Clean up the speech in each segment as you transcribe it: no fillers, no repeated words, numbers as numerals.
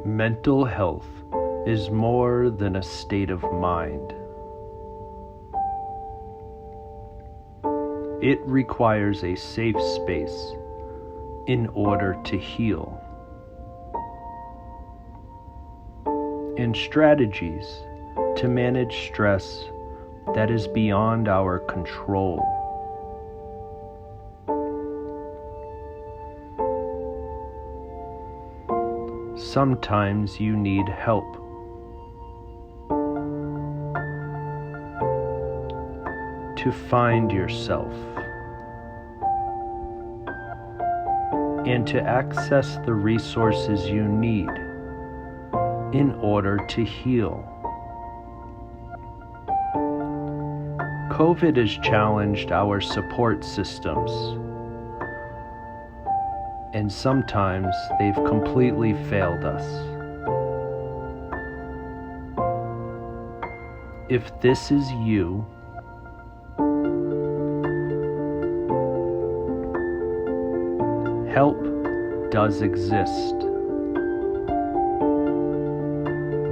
Mental health is more than a state of mind. It requires a safe space in order to heal, and strategies to manage stress that is beyond our control. Sometimes you need help. To find yourself and to access the resources you need in order to heal. COVID has challenged our support systems, and sometimes they've completely failed us. If this is you, help does exist.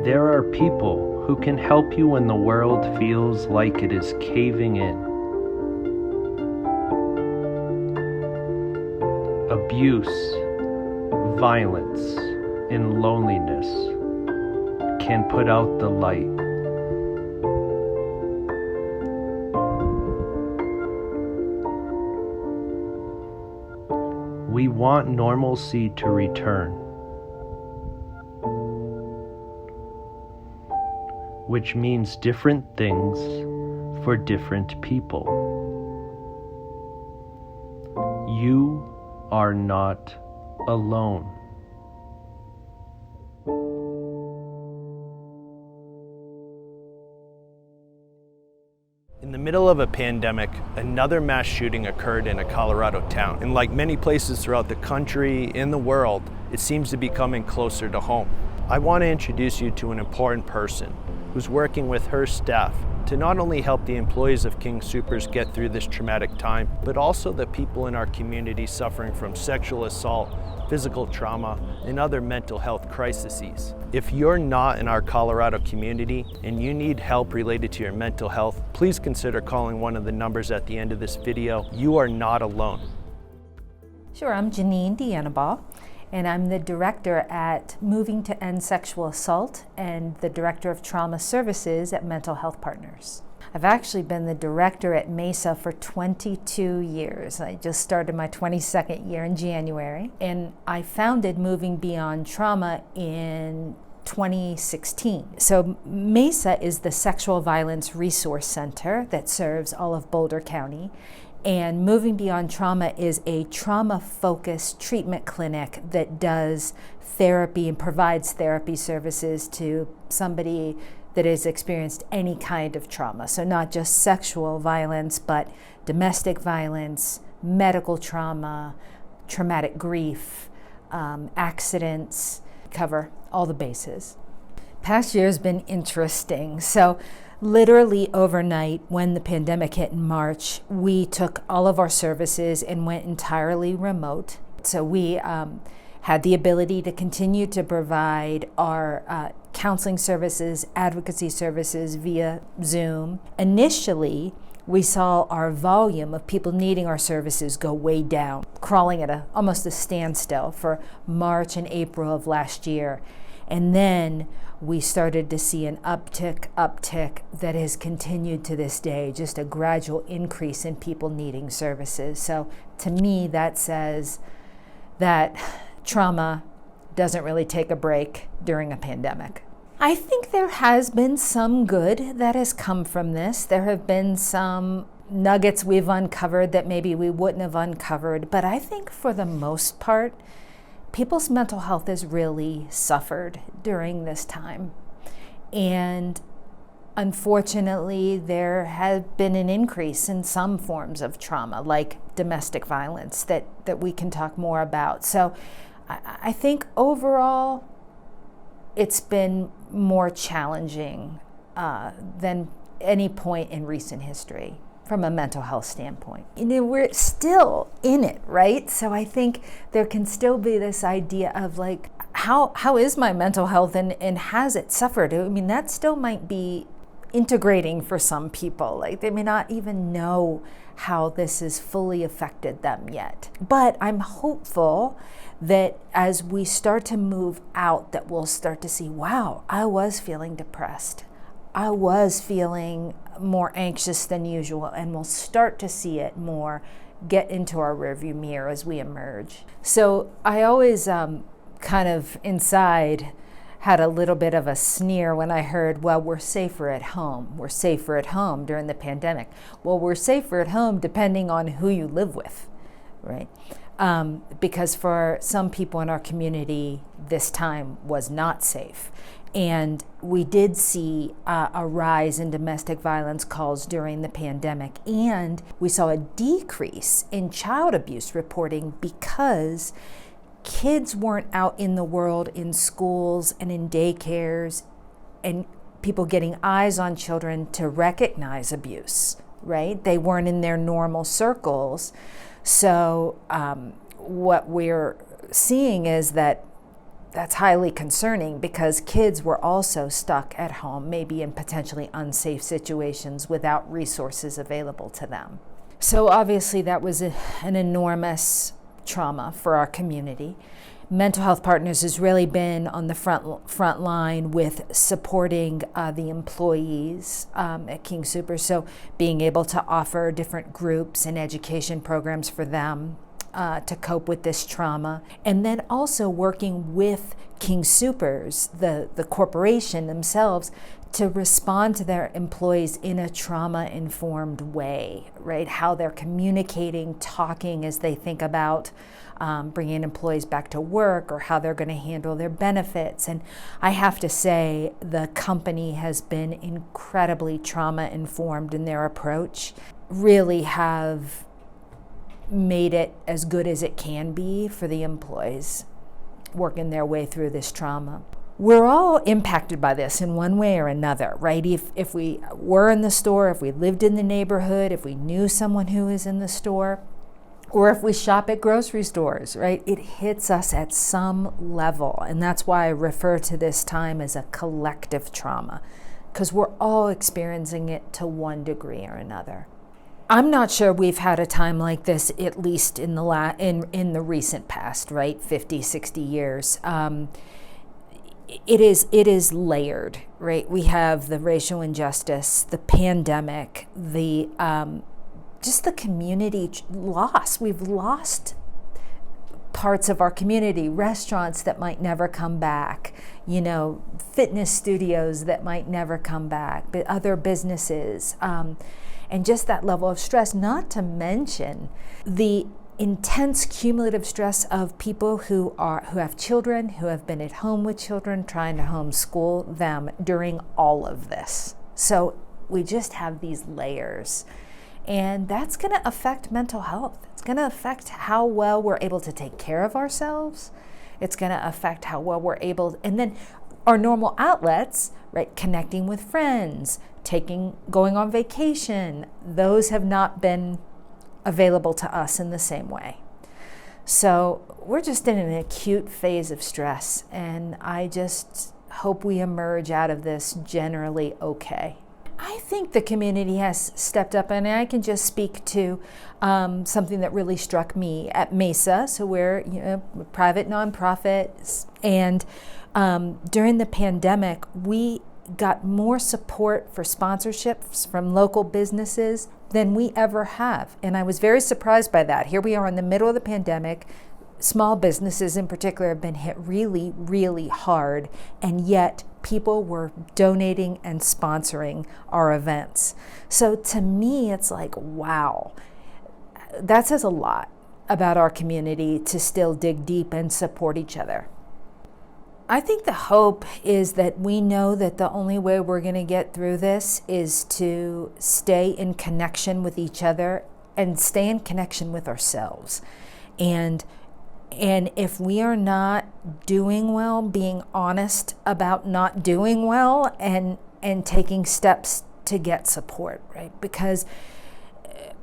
There are people who can help you when the world feels like it is caving in. Abuse, violence, and loneliness can put out the light. We want normalcy to return, which means different things for different people. You are not alone. In the middle of a pandemic, another mass shooting occurred in a Colorado town. And like many places throughout the country, in the world, it seems to be coming closer to home. I want to introduce you to an important person who's working with her staff to not only help the employees of King Soopers get through this traumatic time, but also the people in our community suffering from sexual assault, physical trauma, and other mental health crises. If you're not in our Colorado community and you need help related to your mental health, please consider calling one of the numbers at the end of this video. You are not alone. Sure, I'm Janine, and I'm the director at Moving to End Sexual Assault and the director of Trauma Services at Mental Health Partners. I've actually been the director at MESA for 22 years. I just started my 22nd year in January, and I founded Moving Beyond Trauma in 2016. So MESA is the Sexual Violence Resource Center that serves all of Boulder County. And Moving Beyond Trauma is a trauma-focused treatment clinic that does therapy and provides therapy services to somebody that has experienced any kind of trauma. So not just sexual violence, but domestic violence, medical trauma, traumatic grief, accidents, cover all the bases. Past year's been interesting. So literally overnight, when the pandemic hit in March, we took all of our services and went entirely remote. So we had the ability to continue to provide our counseling services, advocacy services via Zoom. Initially, we saw our volume of people needing our services go way down, crawling at almost a standstill for March and April of last year. And then we started to see an uptick that has continued to this day, just a gradual increase in people needing services. So to me, that says that trauma doesn't really take a break during a pandemic. I think there has been some good that has come from this. There have been some nuggets we've uncovered that maybe we wouldn't have uncovered, but I think for the most part, people's mental health has really suffered during this time. And unfortunately, there has been an increase in some forms of trauma, like domestic violence, that we can talk more about. So I think overall, it's been more challenging than any point in recent history from a mental health standpoint. You know, we're still in it, right? So I think there can still be this idea of like, how is my mental health and has it suffered? I mean, that still might be integrating for some people. Like, they may not even know how this has fully affected them yet. But I'm hopeful that as we start to move out, that we'll start to see, wow, I was feeling depressed. I was feeling more anxious than usual, and we'll start to see it more get into our rearview mirror as we emerge. So I always kind of inside had a little bit of a sneer when I heard, well, we're safer at home. We're safer at home during the pandemic. Well, we're safer at home depending on who you live with, right? Because for some people in our community, this time was not safe. And we did see a rise in domestic violence calls during the pandemic. And we saw a decrease in child abuse reporting because kids weren't out in the world, in schools and in daycares, and people getting eyes on children to recognize abuse, right? They weren't in their normal circles. So what we're seeing is that that's highly concerning, because kids were also stuck at home, maybe in potentially unsafe situations without resources available to them. So obviously that was an enormous trauma for our community. Mental Health Partners has really been on the front line with supporting the employees at King Soopers, so being able to offer different groups and education programs for them to cope with this trauma, and then also working with King Soopers, the corporation themselves, to respond to their employees in a trauma-informed way, right? How they're communicating, talking as they think about bringing employees back to work, or how they're going to handle their benefits. And I have to say, the company has been incredibly trauma-informed in their approach, really have made it as good as it can be for the employees working their way through this trauma. We're all impacted by this in one way or another, right? If we were in the store, if we lived in the neighborhood, if we knew someone who is in the store, or if we shop at grocery stores, right? It hits us at some level. And that's why I refer to this time as a collective trauma, because we're all experiencing it to one degree or another. I'm not sure we've had a time like this, at least in the recent past, right? 50, 60 years. It is layered, right? We have the racial injustice, the pandemic, the just the community loss. We've lost parts of our community, restaurants that might never come back, fitness studios that might never come back, but other businesses. And just that level of stress, not to mention the intense cumulative stress of people who have children, who have been at home with children, trying to homeschool them during all of this. So we just have these layers. And that's going to affect mental health. It's going to affect how well we're able to take care of ourselves. It's going to affect how well we're able, and then our normal outlets, right? Connecting with friends, going on vacation, those have not been available to us in the same way. So we're just in an acute phase of stress, and I just hope we emerge out of this generally okay. I think the community has stepped up, and I can just speak to something that really struck me at MESA. So we're a private nonprofit, and during the pandemic, we got more support for sponsorships from local businesses than we ever have. And I was very surprised by that. Here we are in the middle of the pandemic. Small businesses in particular have been hit really, really hard, and yet people were donating and sponsoring our events. So to me, it's like, wow, that says a lot about our community to still dig deep and support each other. I think the hope is that we know that the only way we're going to get through this is to stay in connection with each other and stay in connection with ourselves. And if we are not doing well, being honest about not doing well and taking steps to get support, right? Because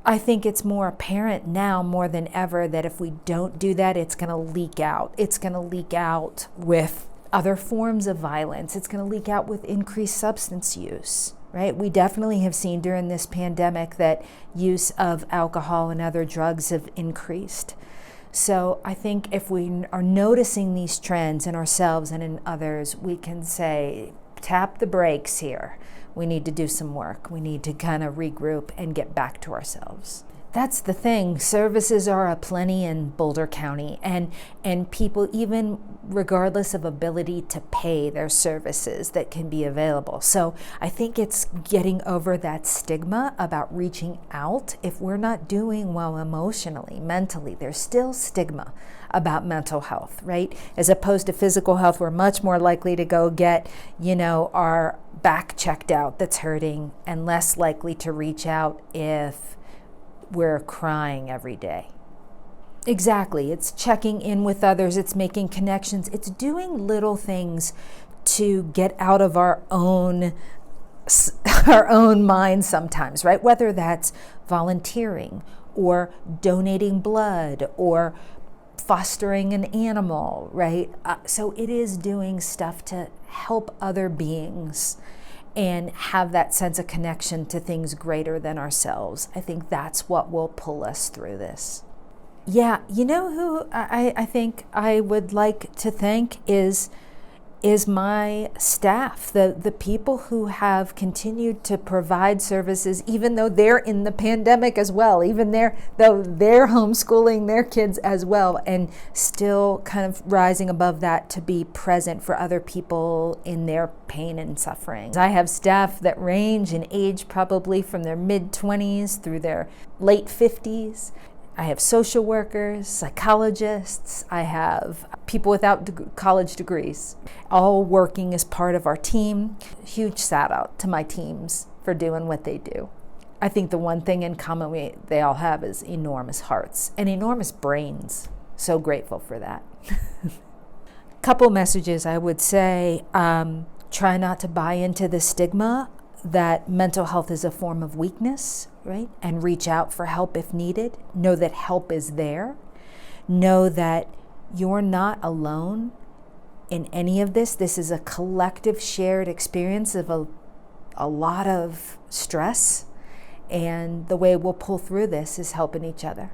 I think it's more apparent now more than ever that if we don't do that, it's going to leak out. It's going to leak out with other forms of violence. It's going to leak out with increased substance use, right? We definitely have seen during this pandemic that use of alcohol and other drugs have increased. So I think if we are noticing these trends in ourselves and in others, we can say, tap the brakes here. We need to do some work. We need to kind of regroup and get back to ourselves. That's the thing. Services are aplenty in Boulder County, and people, even regardless of ability to pay, their services that can be available. So I think it's getting over that stigma about reaching out. If we're not doing well emotionally, mentally, there's still stigma about mental health, right? As opposed to physical health, we're much more likely to go get, our back checked out that's hurting, and less likely to reach out if we're crying every day. Exactly. It's checking in with others. It's making connections. It's doing little things to get out of our own mind sometimes, right? Whether that's volunteering or donating blood or fostering an animal, right? So it is doing stuff to help other beings and have that sense of connection to things greater than ourselves. I think that's what will pull us through this. Yeah, you know who I think I would like to thank is my staff, the people who have continued to provide services, even though they're in the pandemic as well, though they're homeschooling their kids as well, and still kind of rising above that to be present for other people in their pain and suffering. I have staff that range in age probably from their mid-20s through their late 50s. I have social workers, psychologists, I have people without college degrees, all working as part of our team. Huge shout out to my teams for doing what they do. I think the one thing in common they all have is enormous hearts and enormous brains. So grateful for that. Couple messages I would say, try not to buy into the stigma that mental health is a form of weakness, right? And reach out for help if needed. Know that help is there. Know that you're not alone in any of this. This is a collective shared experience of a lot of stress. And the way we'll pull through this is helping each other.